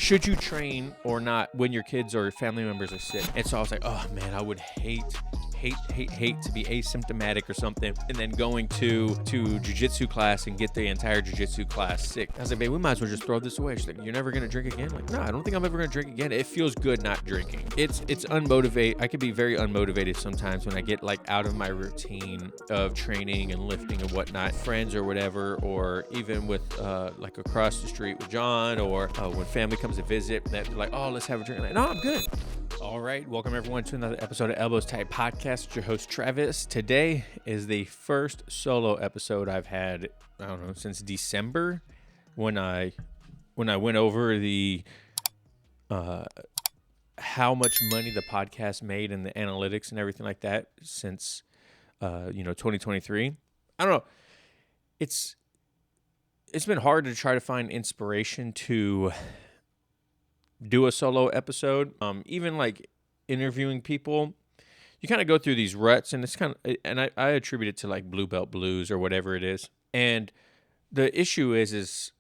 should you train or not when your kids or family members are sick? And so I was like, oh man, I would hate to be asymptomatic or something and then going to jiu-jitsu class and get the entire jiu-jitsu class sick. I was like, babe, we might as well just throw this away. She's like, you're never gonna drink again? I'm like, no, I don't think I'm ever gonna drink again. It feels good not drinking. It's unmotivated. I could be very unmotivated sometimes when I get like out of my routine of training and lifting and whatnot, friends or whatever, or even with like across the street with John, or when family comes to visit, that like, oh, let's have a drink. Like, no, I'm good. All right, welcome everyone to another episode of Elbows Tight Podcast. It's your host Travis. Today is the first solo episode I've had, I don't know, since December when I went over the how much money the podcast made and the analytics and everything like that since 2023. I don't know. It's been hard to try to find inspiration to do a solo episode. Even like interviewing people, you kind of go through these ruts, and it's kind of, and I attribute it to like blue belt blues or whatever it is. And the issue is it's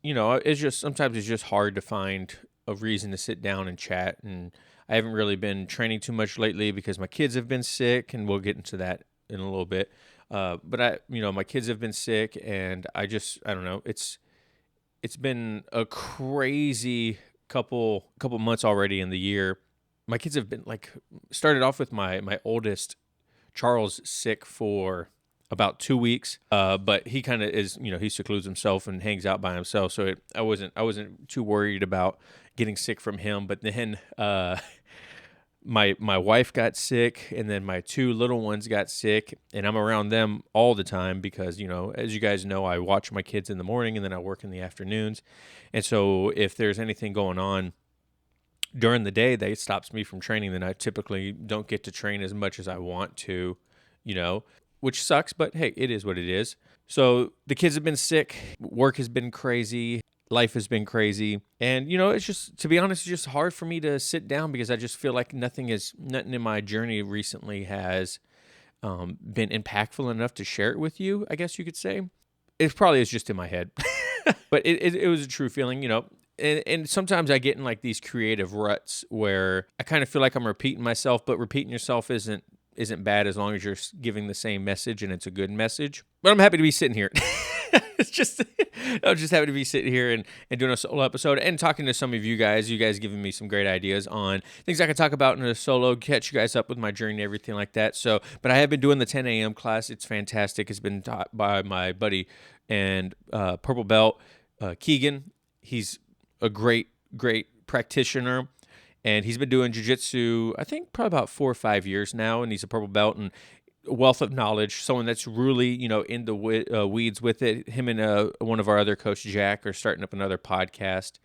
just sometimes it's just hard to find a reason to sit down and chat. And I haven't really been training too much lately because my kids have been sick, and we'll get into that in a little bit. But my kids have been sick, and I don't know. It's been a crazy couple months already in the year. My kids have been started off with my oldest Charles sick for about 2 weeks, but he kind of is, he secludes himself and hangs out by himself, so I wasn't too worried about getting sick from him. But then my wife got sick, and then my two little ones got sick, and I'm around them all the time because, as you guys know, I watch my kids in the morning and then I work in the afternoons. And so if there's anything going on during the day that stops me from training, then I typically don't get to train as much as I want to, which sucks, but hey, it is what it is. So the kids have been sick, work has been crazy, life has been crazy. And, it's just, to be honest, it's just hard for me to sit down because I just feel like nothing in my journey recently has been impactful enough to share it with you, I guess you could say. It probably is just in my head, but it was a true feeling, and sometimes I get in like these creative ruts where I kind of feel like I'm repeating myself, but repeating yourself isn't bad as long as you're giving the same message and it's a good message. But I'm happy to be sitting here. I'm just happy to be sitting here and doing a solo episode and talking to some of you guys. You guys giving me some great ideas on things I can talk about in a solo, catch you guys up with my journey and everything like that. So, but I have been doing the 10 a.m. class. It's fantastic. It's been taught by my buddy and purple belt, Keegan. He's a great practitioner. And he's been doing jiu-jitsu, I think, probably about 4 or 5 years now, and he's a purple belt and wealth of knowledge, someone that's really, in the weeds with it. Him and one of our other coach, Jack, are starting up another podcast,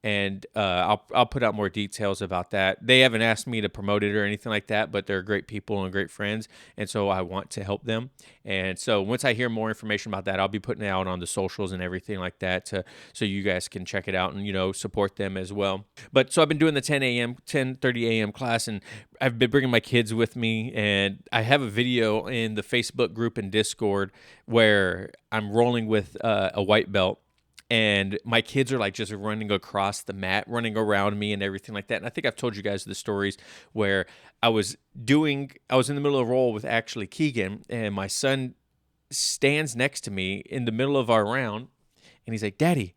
and I'll put out more details about that. They haven't asked me to promote it or anything like that, but they're great people and great friends, and so I want to help them. And so once I hear more information about that, I'll be putting it out on the socials and everything like that, so you guys can check it out and support them as well. But so I've been doing the 10:30 a.m. class, and I've been bringing my kids with me, and I have a video in the Facebook group and Discord where I'm rolling with a white belt. And my kids are like just running across the mat, running around me and everything like that. And I think I've told you guys the stories where I was in the middle of a roll with actually Keegan, and my son stands next to me in the middle of our round, and he's like, Daddy,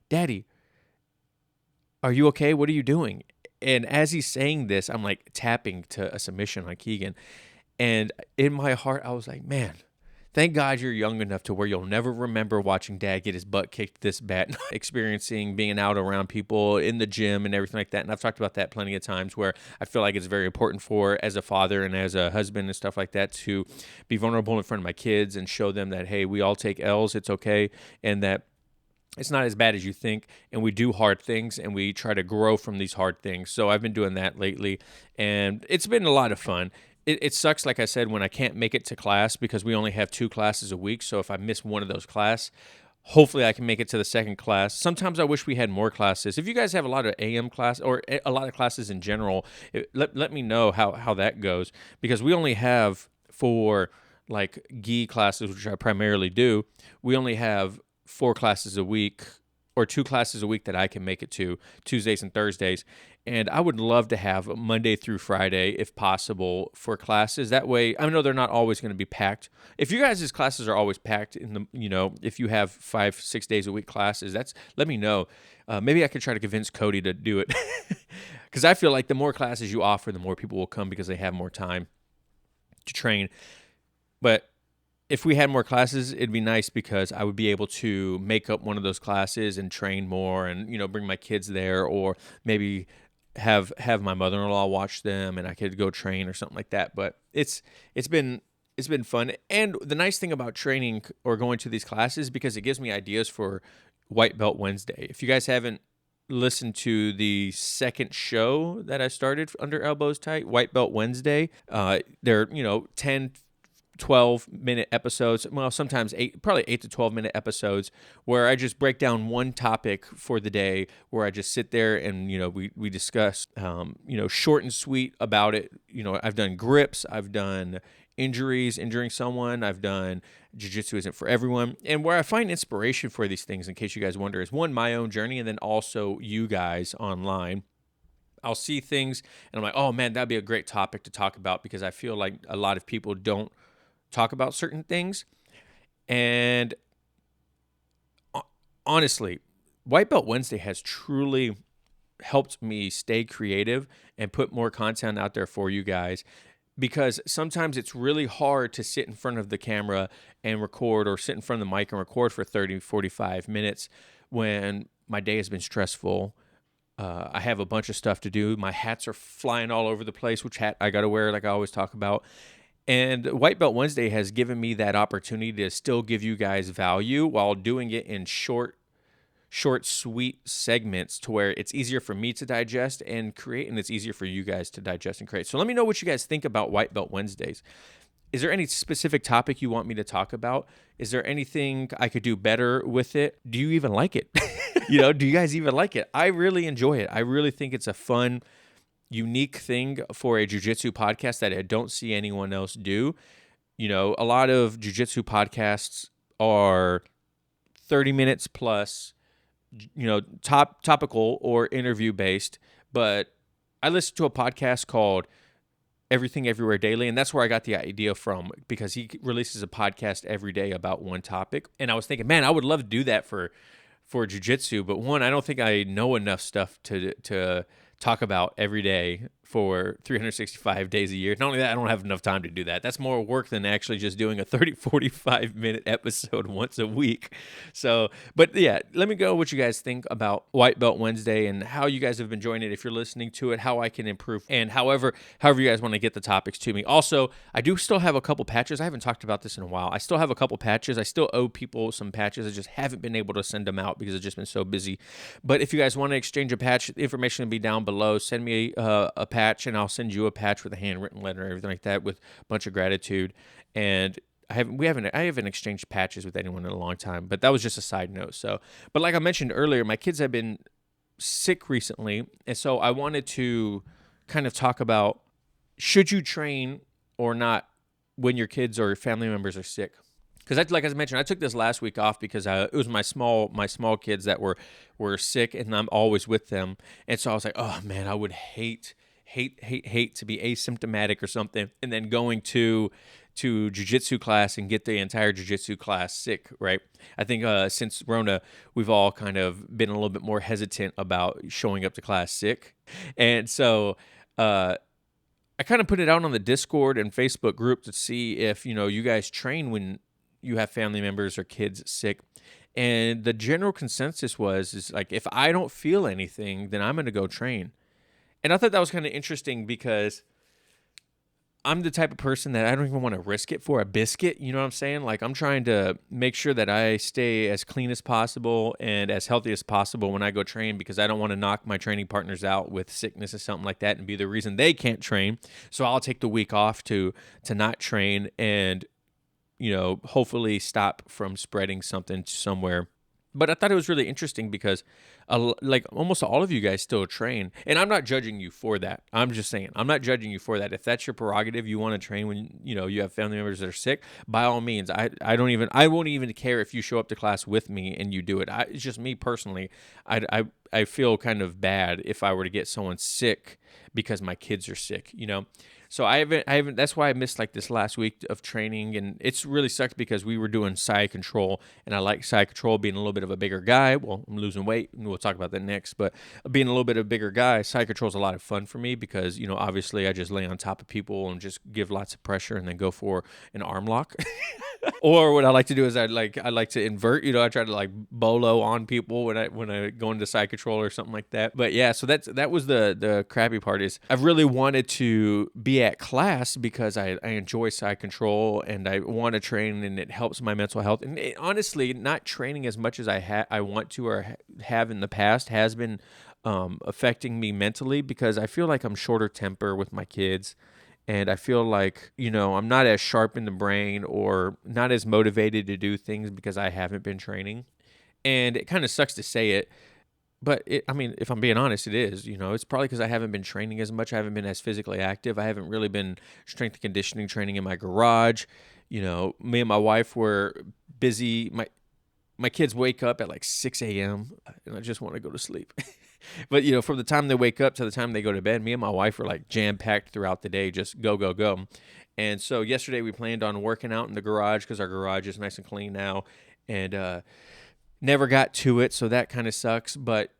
are you okay? What are you doing? And as he's saying this, I'm like tapping to a submission on Keegan. And in my heart, I was like, man, thank God you're young enough to where you'll never remember watching Dad get his butt kicked this bad, experiencing being out around people in the gym and everything like that. And I've talked about that plenty of times where I feel like it's very important as a father and as a husband and stuff like that to be vulnerable in front of my kids and show them that, hey, we all take L's, it's okay, and that it's not as bad as you think, and we do hard things, and we try to grow from these hard things. So I've been doing that lately, and it's been a lot of fun. It sucks, like I said, when I can't make it to class because we only have 2 classes a week. So if I miss one of those classes, hopefully I can make it to the second class. Sometimes I wish we had more classes. If you guys have a lot of AM class or a lot of classes in general, let me know how that goes, because we only have for like gi classes, which I primarily do, we only have 4 classes a week or 2 classes a week that I can make it to, Tuesdays and Thursdays. And I would love to have Monday through Friday, if possible, for classes. That way, I know they're not always going to be packed. If you guys' classes are always packed if you have 5-6 days a week classes, let me know. Maybe I could try to convince Cody to do it. Because I feel like the more classes you offer, the more people will come because they have more time to train. But if we had more classes, it'd be nice because I would be able to make up one of those classes and train more and, bring my kids there, or maybe have my mother-in-law watch them and I could go train or something like that. But it's been fun. And the nice thing about training or going to these classes, because it gives me ideas for White Belt Wednesday. If you guys haven't listened to the second show that I started under Elbows Tight, White Belt Wednesday, they're 10 12-minute episodes, well, sometimes 8 to 12-minute episodes, where I just break down one topic for the day, where I just sit there and we discuss short and sweet about it. I've done grips, I've done injuring someone, I've done jiu-jitsu isn't for everyone. And where I find inspiration for these things, in case you guys wonder, is one, my own journey, and then also you guys online. I'll see things and I'm like, oh man, that'd be a great topic to talk about, because I feel like a lot of people don't talk about certain things. And honestly, White Belt Wednesday has truly helped me stay creative and put more content out there for you guys, because sometimes it's really hard to sit in front of the camera and record, or sit in front of the mic and record for 30, 45 minutes when my day has been stressful. I have a bunch of stuff to do. My hats are flying all over the place, which hat I got to wear, like I always talk about. And White Belt Wednesday has given me that opportunity to still give you guys value while doing it in short, sweet segments, to where it's easier for me to digest and create, and it's easier for you guys to digest and create. So let me know what you guys think about White Belt Wednesdays. Is there any specific topic you want me to talk about? Is there anything I could do better with it? Do you even like it? Do you guys even like it? I really enjoy it. I really think it's a fun, unique thing for a jiu-jitsu podcast that I don't see anyone else do. A lot of jiu-jitsu podcasts are 30 minutes plus, topical or interview based. But I listened to a podcast called Everything Everywhere Daily, and that's where I got the idea from, because he releases a podcast every day about one topic. And I was thinking, man, I would love to do that for jiu-jitsu, but one, I don't think I know enough stuff to talk about every day for 365 days a year. Not only that, I don't have enough time to do that. That's more work than actually just doing a 30, 45-minute episode once a week. So, but yeah, let me know what you guys think about White Belt Wednesday and how you guys have been enjoying it. If you're listening to it, how I can improve, and however you guys want to get the topics to me. Also, I do still have a couple patches. I haven't talked about this in a while. I still have a couple patches. I still owe people some patches. I just haven't been able to send them out because I've just been so busy. But if you guys want to exchange a patch, the information will be down below. Send me a patch, and I'll send you a patch with a handwritten letter and everything like that, with a bunch of gratitude. And I haven't exchanged patches with anyone in a long time, but that was just a side note. So, but like I mentioned earlier, my kids have been sick recently, and so I wanted to kind of talk about, should you train or not when your kids or your family members are sick? Because like I mentioned, I took this last week off because it was my small kids that were sick, and I'm always with them. And so I was like, oh man, I would hate to be asymptomatic or something, and then going to jiu-jitsu class and get the entire jiu-jitsu class sick, right? I think since Rona, we've all kind of been a little bit more hesitant about showing up to class sick. And so I kind of put it out on the Discord and Facebook group to see if, you guys train when you have family members or kids sick. And the general consensus is like, if I don't feel anything, then I'm going to go train. And I thought that was kind of interesting, because I'm the type of person that I don't even want to risk it for a biscuit. You know what I'm saying? Like, I'm trying to make sure that I stay as clean as possible and as healthy as possible when I go train, because I don't want to knock my training partners out with sickness or something like that and be the reason they can't train. So I'll take the week off to not train and, hopefully stop from spreading something somewhere. But I thought it was really interesting because like almost all of you guys still train, and I'm not judging you for that. I'm just saying I'm not judging you for that. If that's your prerogative, you want to train when you have family members that are sick. By all means, I won't even care if you show up to class with me and you do it. It's just me personally. I feel kind of bad if I were to get someone sick because my kids are sick. So I haven't. That's why I missed like this last week of training, and it's really sucked because we were doing side control, and I like side control being a little bit of a bigger guy. Well, I'm losing weight, and we'll talk about that next. But being a little bit of a bigger guy, side control is a lot of fun for me because obviously I just lay on top of people and just give lots of pressure, and then go for an arm lock. Or what I like to do is I like to invert. I try to like bolo on people when I go into side control or something like that. But yeah, so that was the crappy part is I've really wanted to be at class because I enjoy side control and I want to train and it helps my mental health. And honestly, not training as much as I want to or have in the past has been affecting me mentally because I feel like I'm shorter temper with my kids. And I feel like, I'm not as sharp in the brain or not as motivated to do things because I haven't been training. And it kind of sucks to say it, but if I'm being honest, it is. It's probably because I haven't been training as much. I haven't been as physically active. I haven't really been strength and conditioning training in my garage. Me and my wife were busy. My kids wake up at like 6 a.m. and I just want to go to sleep. But, from the time they wake up to the time they go to bed, me and my wife were like jam-packed throughout the day, just go, go, go. And so yesterday we planned on working out in the garage because our garage is nice and clean now and never got to it. So that kind of sucks. But,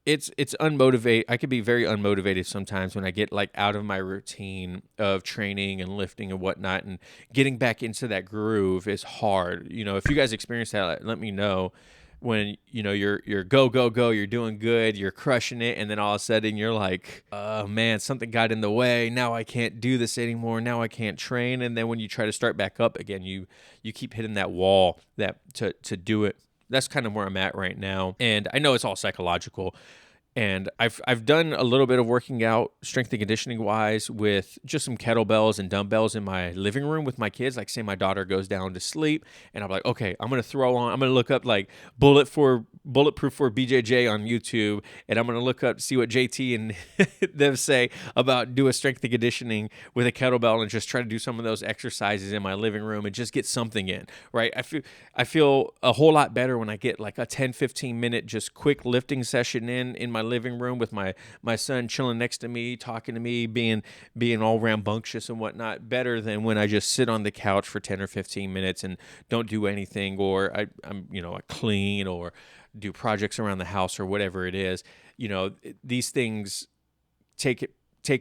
it's unmotivated. I could be very unmotivated sometimes when I get like out of my routine of training and lifting and whatnot, and getting back into that groove is hard. If you guys experience that, let me know. When you're go go go, you're doing good, you're crushing it, and then all of a sudden you're like, oh man, something got in the way. Now I can't do this anymore. Now I can't train. And then when you try to start back up again, you keep hitting that wall that to do it. That's kind of where I'm at right now. And I know it's all psychological. And I've done a little bit of working out, strength and conditioning wise, with just some kettlebells and dumbbells in my living room with my kids. Like, say my daughter goes down to sleep, and I'm like, okay, I'm gonna look up like bulletproof for BJJ on YouTube, and I'm gonna look up, see what JT and them say about doing strength and conditioning with a kettlebell, and just try to do some of those exercises in my living room and just get something in. Right? I feel a whole lot better when I get like a 10-15 minute just quick lifting session in my living room with my son chilling next to me, talking to me, being all rambunctious and whatnot, better than when I just sit on the couch for 10 or 15 minutes and don't do anything, or I clean or do projects around the house or whatever it is. These things take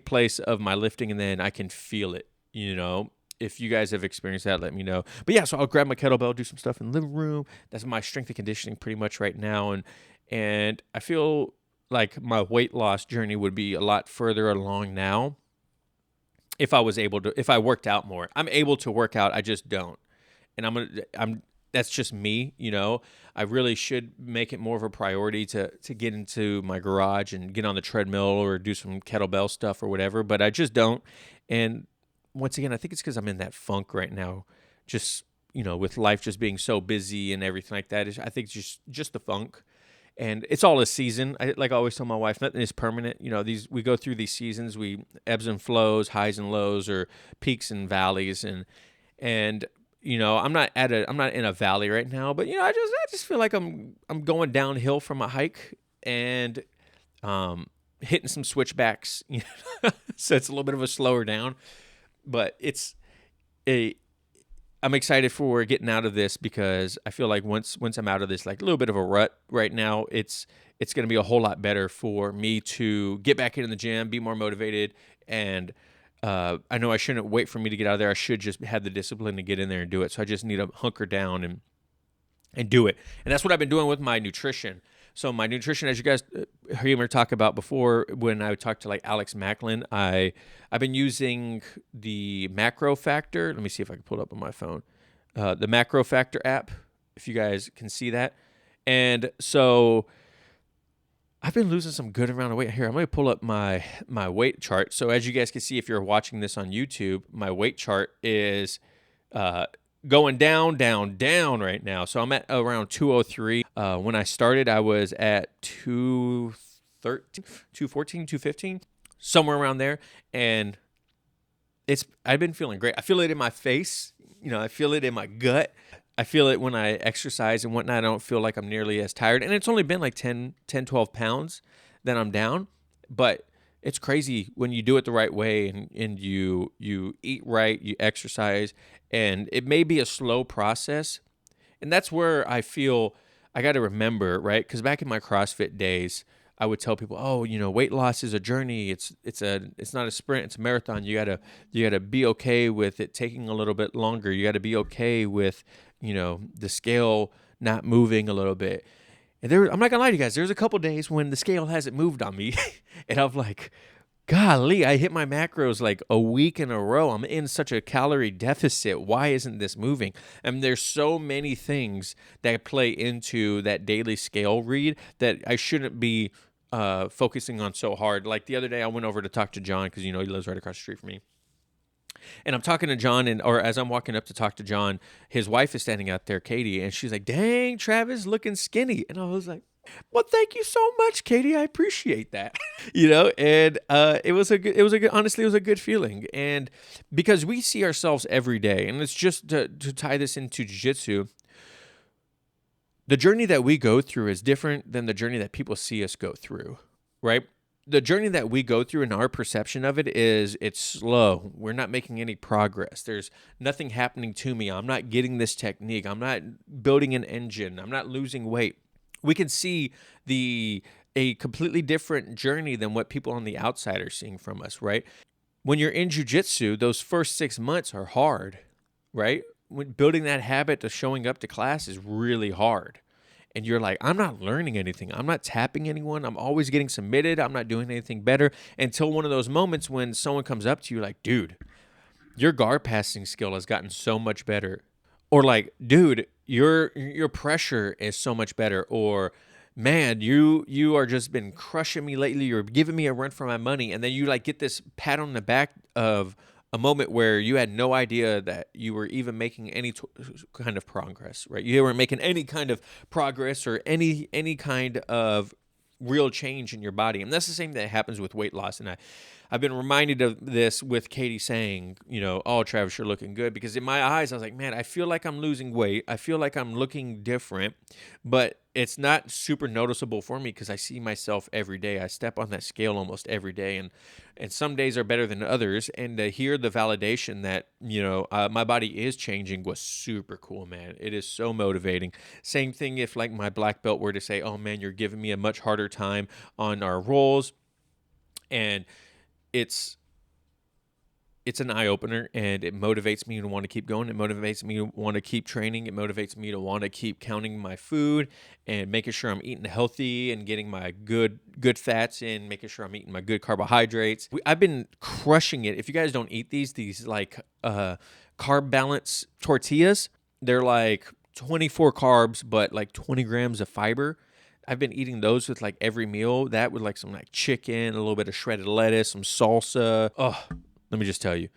place of my lifting, and then I can feel it. If you guys have experienced that, let me know. But yeah, so I'll grab my kettlebell, do some stuff in the living room. That's my strength and conditioning pretty much right now, and I feel like my weight loss journey would be a lot further along now if I worked out more. I'm able to work out, I just don't. And that's just me, I really should make it more of a priority to get into my garage and get on the treadmill or do some kettlebell stuff or whatever, but I just don't. And once again, I think it's because I'm in that funk right now, just, with life just being so busy and everything like that. I think it's just the funk. And it's all a season. I always tell my wife, nothing is permanent. We go through these seasons, we ebbs and flows, highs and lows, or peaks and valleys, and I'm not in a valley right now, but I just feel like I'm going downhill from a hike and hitting some switchbacks. So it's a little bit of a slower down, but I'm excited for getting out of this because I feel like once I'm out of this like a little bit of a rut right now, it's going to be a whole lot better for me to get back into the gym, be more motivated, and I know I shouldn't wait for me to get out of there. I should just have the discipline to get in there and do it. So I just need to hunker down and do it. And that's what I've been doing with my nutrition. So my nutrition, as you guys heard me talk about before, when I talked to like Alex Macklin, I've been using the Macro Factor. Let me see if I can pull it up on my phone. The Macro Factor app, if you guys can see that. And so I've been losing some good amount of weight. Here, I'm going to pull up my weight chart. So as you guys can see, if you're watching this on YouTube, my weight chart is going down, down, down right now. So I'm at around 203. When I started, I was at 213, 214, 215, somewhere around there. And I've been feeling great. I feel it in my face. I feel it in my gut. I feel it when I exercise and whatnot. I don't feel like I'm nearly as tired. And it's only been like 12 pounds that I'm down. But it's crazy when you do it the right way and you eat right, you exercise, and it may be a slow process. And that's where I feel I got to remember, right? Because back in my CrossFit days, I would tell people, "Oh, weight loss is a journey. It's not a sprint. It's a marathon. You gotta be okay with it taking a little bit longer. You got to be okay with the scale not moving a little bit." And I'm not gonna lie to you guys. There's a couple days when the scale hasn't moved on me, and I'm like, golly, I hit my macros like a week in a row. I'm in such a calorie deficit. Why isn't this moving? And there's so many things that play into that daily scale read that I shouldn't be focusing on so hard. Like the other day, I went over to talk to John because he lives right across the street from me. And I'm talking to John, or as I'm walking up to talk to John, his wife is standing out there, Katie, and she's like, "Dang, Travis, looking skinny." And I was like, "Well, thank you so much, Katie. I appreciate that." And honestly, it was a good feeling. And because we see ourselves every day, and it's just to tie this into jiu-jitsu, the journey that we go through is different than the journey that people see us go through, right? The journey that we go through and our perception of it is it's slow. We're not making any progress. There's nothing happening to me. I'm not getting this technique. I'm not building an engine. I'm not losing weight. We can see a completely different journey than what people on the outside are seeing from us, right? When you're in jiu-jitsu, those first 6 months are hard, right? When building that habit of showing up to class is really hard. And you're like, I'm not learning anything. I'm not tapping anyone. I'm always getting submitted. I'm not doing anything better until one of those moments when someone comes up to you like, "Dude, your guard passing skill has gotten so much better." Or like, "Dude, your pressure is so much better." Or, "Man, you are just been crushing me lately. You're giving me a run for my money." And then you like get this pat on the back of a moment where you had no idea that you were even making any kind of progress, right? You weren't making any kind of progress or any kind of real change in your body. And that's the same that happens with weight loss. And I've been reminded of this with Katie saying, "Oh, Travis, you're looking good." Because in my eyes, I was like, man, I feel like I'm losing weight. I feel like I'm looking different, but it's not super noticeable for me because I see myself every day. I step on that scale almost every day, and some days are better than others. And to hear the validation that, my body is changing was super cool, man. It is so motivating. Same thing if like my black belt were to say, "Oh man, you're giving me a much harder time on our rolls." And it's an eye opener, and it motivates me to want to keep going. It motivates me to want to keep training. It motivates me to want to keep counting my food and making sure I'm eating healthy and getting my good fats in, making sure I'm eating my good carbohydrates. I've been crushing it. If you guys don't eat these like carb balance tortillas, they're like 24 carbs, but like 20 grams of fiber. I've been eating those with like every meal. That with like some like chicken, a little bit of shredded lettuce, some salsa. Oh, let me just tell you,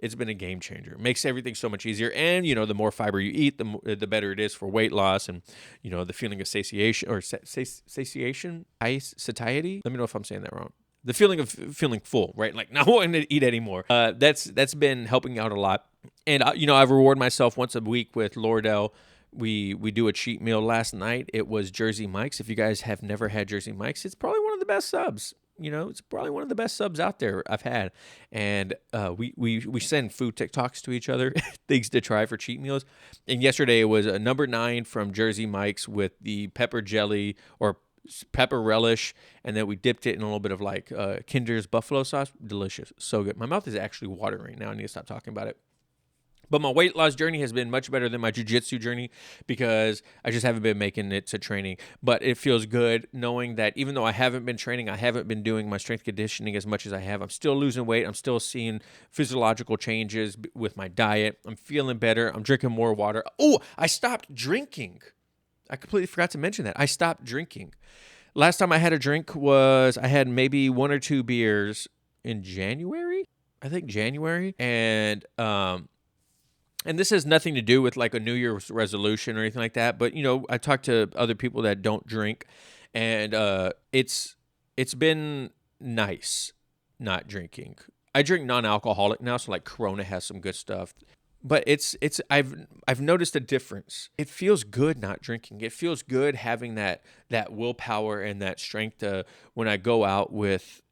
it's been a game changer. It makes everything so much easier. And, the more fiber you eat, the better it is for weight loss and, the feeling of satiation or satiation, satiety. Let me know if I'm saying that wrong. The feeling of feeling full, right? Like not wanting to eat anymore. That's been helping out a lot. And, I've rewarded myself once a week with Lordell. We do a cheat meal last night. It was Jersey Mike's. If you guys have never had Jersey Mike's, it's probably one of the best subs. It's probably one of the best subs out there I've had. And we send food TikToks to each other, things to try for cheat meals. And yesterday it was a number 9 from Jersey Mike's with the pepper jelly or pepper relish, and then we dipped it in a little bit of like Kinder's buffalo sauce. Delicious, so good. My mouth is actually watering right now. I need to stop talking about it. But my weight loss journey has been much better than my jiu-jitsu journey because I just haven't been making it to training. But it feels good knowing that even though I haven't been training, I haven't been doing my strength conditioning as much as I have. I'm still losing weight. I'm still seeing physiological changes with my diet. I'm feeling better. I'm drinking more water. Oh, I stopped drinking. I completely forgot to mention that. I stopped drinking. Last time I had a drink was I had maybe 1 or 2 beers in January. I think January. And and this has nothing to do with like a New Year's resolution or anything like that, but I talk to other people that don't drink, and it's been nice not drinking. I drink non-alcoholic now, so like Corona has some good stuff. But I've noticed a difference. It feels good not drinking. It feels good having that willpower and that strength to, when I go out with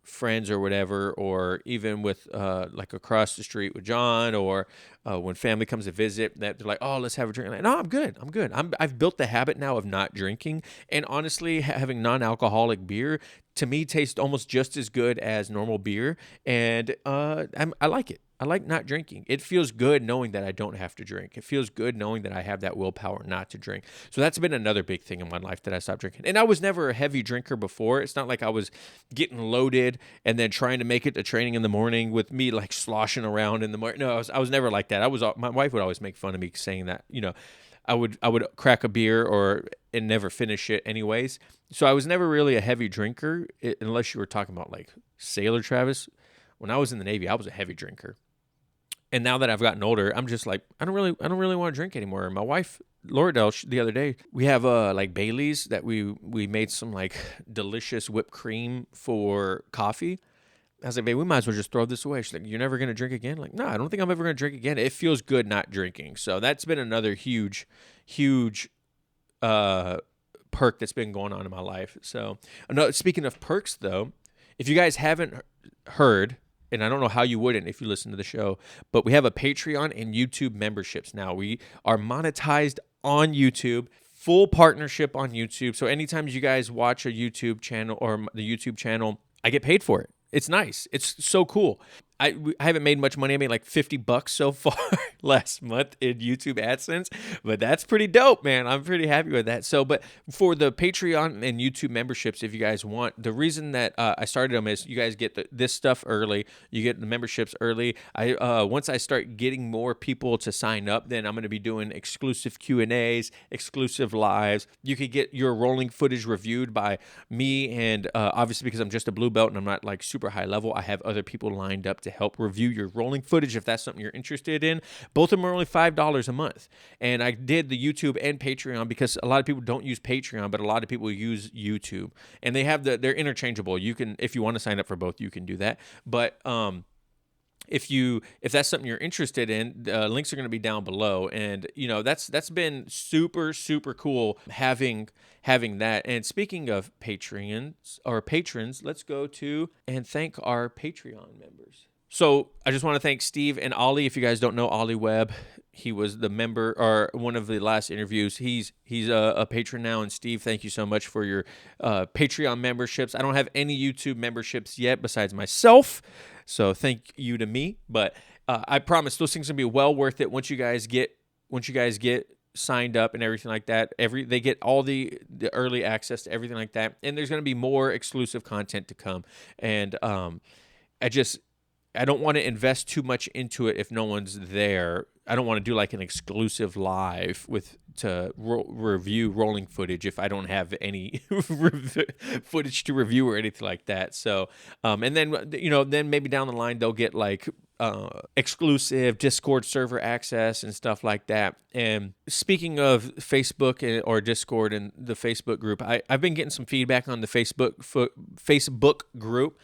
friends or whatever, or even with like across the street with John, or when family comes to visit, that they're like, oh, let's have a drink. I'm like, no, I'm good. I've built the habit now of not drinking, and honestly, having non-alcoholic beer to me tastes almost just as good as normal beer, and I like it. I like not drinking. It feels good knowing that I don't have to drink. It feels good knowing that I have that willpower not to drink. So that's been another big thing in my life that I stopped drinking. And I was never a heavy drinker before. It's not like I was getting loaded and then trying to make it to training in the morning with me like sloshing around in the morning. No, I was never like that. My wife would always make fun of me saying that, I would crack a beer and never finish it anyways. So I was never really a heavy drinker, unless you were talking about like Sailor Travis. When I was in the Navy, I was a heavy drinker. And now that I've gotten older, I'm just like, I don't really want to drink anymore. My wife, Laura, the other day, we have like Bailey's that we made some like delicious whipped cream for coffee. I was like, babe, we might as well just throw this away. She's like, you're never going to drink again? Like, no, I don't think I'm ever going to drink again. It feels good not drinking. So that's been another huge perk that's been going on in my life. So, speaking of perks, though, if you guys haven't heard, and I don't know how you wouldn't if you listen to the show, but we have a Patreon and YouTube memberships now. We are monetized on YouTube, full partnership on YouTube. So anytime you guys watch a YouTube channel or the YouTube channel, I get paid for it. It's nice. It's so cool. I haven't made much money. I made like $50 so far last month in YouTube AdSense, but that's pretty dope, man. I'm pretty happy with that. So, but for the Patreon and YouTube memberships, if you guys want, the reason that I started them is you guys get this stuff early. You get the memberships early. Once I start getting more people to sign up, then I'm going to be doing exclusive Q&As, exclusive lives. You could get your rolling footage reviewed by me, and obviously because I'm just a blue belt and I'm not like super high level, I have other people lined up to help review your rolling footage if that's something you're interested in. Both of them are only $5 a month. And I did the YouTube and Patreon because a lot of people don't use Patreon, but a lot of people use YouTube. And they have they're interchangeable. You can, if you want to sign up for both, you can do that. But if that's something you're interested in, links are going to be down below. And that's been super, super cool having that. And speaking of patrons, let's go to and thank our Patreon members. So I just want to thank Steve and Ollie. If you guys don't know Ollie Webb, he was the member or one of the last interviews. He's a patron now. And Steve, thank you so much for your Patreon memberships. I don't have any YouTube memberships yet besides myself, so thank you to me. But I promise those things will be well worth it once you guys get signed up and everything like that. They get all the early access to everything like that, and there's going to be more exclusive content to come. And I don't want to invest too much into it if no one's there. I don't want to do like an exclusive live to review rolling footage if I don't have any footage to review or anything like that. So, and then then maybe down the line they'll get like exclusive Discord server access and stuff like that. And speaking of Facebook or Discord and the Facebook group, I've been getting some feedback on the Facebook group.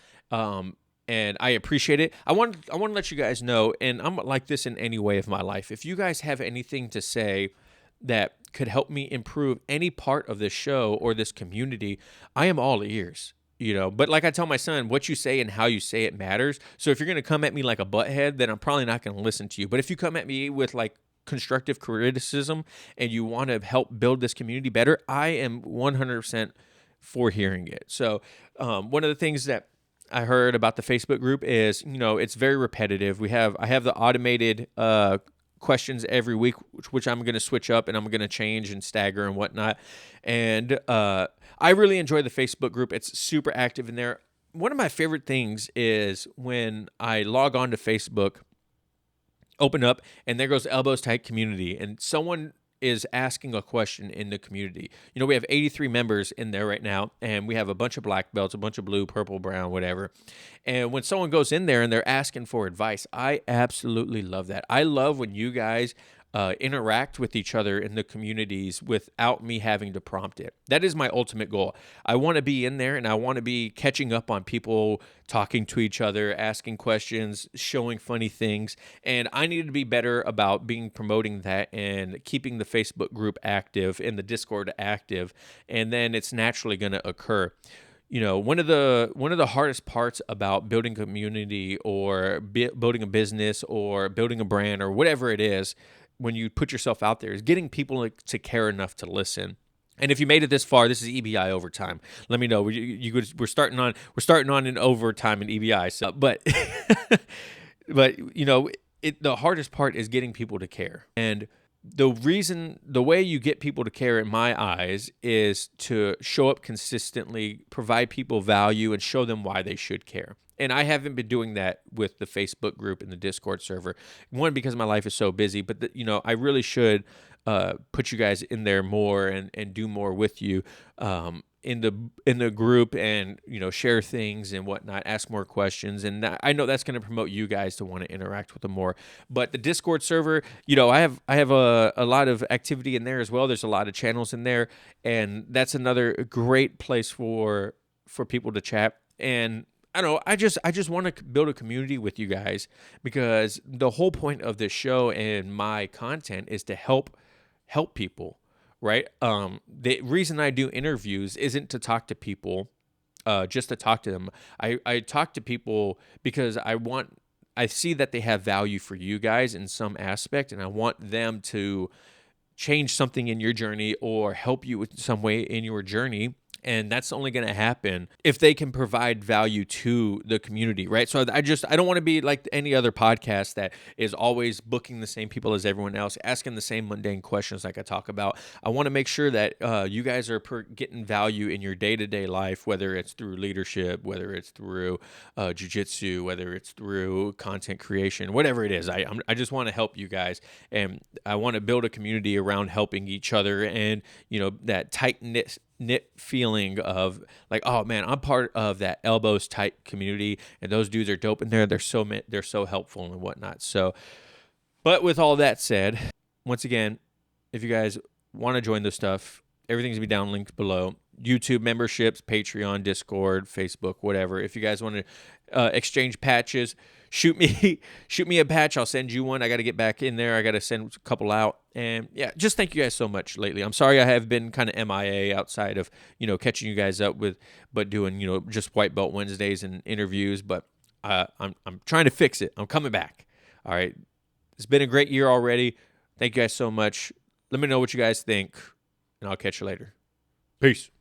And I appreciate it. I want to let you guys know, and I'm like this in any way of my life. If you guys have anything to say that could help me improve any part of this show or this community, I am all ears. But like I tell my son, what you say and how you say it matters. So if you're going to come at me like a butthead, then I'm probably not going to listen to you. But if you come at me with like constructive criticism and you want to help build this community better, I am 100% for hearing it. So one of the things that I heard about the Facebook group is, it's very repetitive. I have the automated questions every week, which I'm going to switch up and I'm going to change and stagger and whatnot. And I really enjoy the Facebook group. It's super active in there. One of my favorite things is when I log on to Facebook, open up, and there goes Elbows Tight Community, and someone is asking a question in the community. You know, we have 83 members in there right now, and we have a bunch of black belts, a bunch of blue, purple, brown, whatever. And when someone goes in there and they're asking for advice, I absolutely love that. I love when you guys interact with each other in the communities without me having to prompt it. That is my ultimate goal. I want to be in there and I want to be catching up on people talking to each other, asking questions, showing funny things. And I need to be better about promoting that and keeping the Facebook group active and the Discord active. And then it's naturally going to occur. You know, one of the hardest parts about building community or building a business or building a brand or whatever it is, when you put yourself out there, is getting people to care enough to listen. And if you made it this far, this is EBI overtime. Let me know. We're starting on in overtime in EBI. So, but you know, the hardest part is getting people to care. And the way you get people to care in my eyes is to show up consistently, provide people value, and show them why they should care. And I haven't been doing that with the Facebook group and the Discord server. One, because my life is so busy, but you know, I really should put you guys in there more and do more with you in the group, and you know, share things and whatnot, ask more questions, and I know that's going to promote you guys to want to interact with them more. But the Discord server, you know, I have a lot of activity in there as well. There's a lot of channels in there, and that's another great place for people to chat. And I don't know, I just want to build a community with you guys, because the whole point of this show and my content is to help people, right? The reason I do interviews isn't to talk to people, just to talk to them. I talk to people because I see that they have value for you guys in some aspect, and I want them to change something in your journey or help you with some way in your journey. And that's only going to happen if they can provide value to the community, right? So I don't want to be like any other podcast that is always booking the same people as everyone else, asking the same mundane questions like I talk about. I want to make sure that you guys are getting value in your day-to-day life, whether it's through leadership, whether it's through jiu-jitsu, whether it's through content creation, whatever it is. I just want to help you guys, and I want to build a community around helping each other, and you know, that tight-knit feeling of like, oh man, I'm part of that elbows tight community, and those dudes are dope in there. They're so helpful and whatnot. So, but with all that said, once again, if you guys want to join this stuff, everything's gonna be down linked below. YouTube memberships, Patreon, Discord, Facebook, whatever. If you guys want to exchange patches, shoot me a patch. I'll send you one. I got to get back in there. I got to send a couple out. And yeah, just thank you guys so much lately. I'm sorry I have been kind of MIA outside of, you know, catching you guys up but doing, you know, just White Belt Wednesdays and interviews. But I'm trying to fix it. I'm coming back. All right. It's been a great year already. Thank you guys so much. Let me know what you guys think, and I'll catch you later. Peace.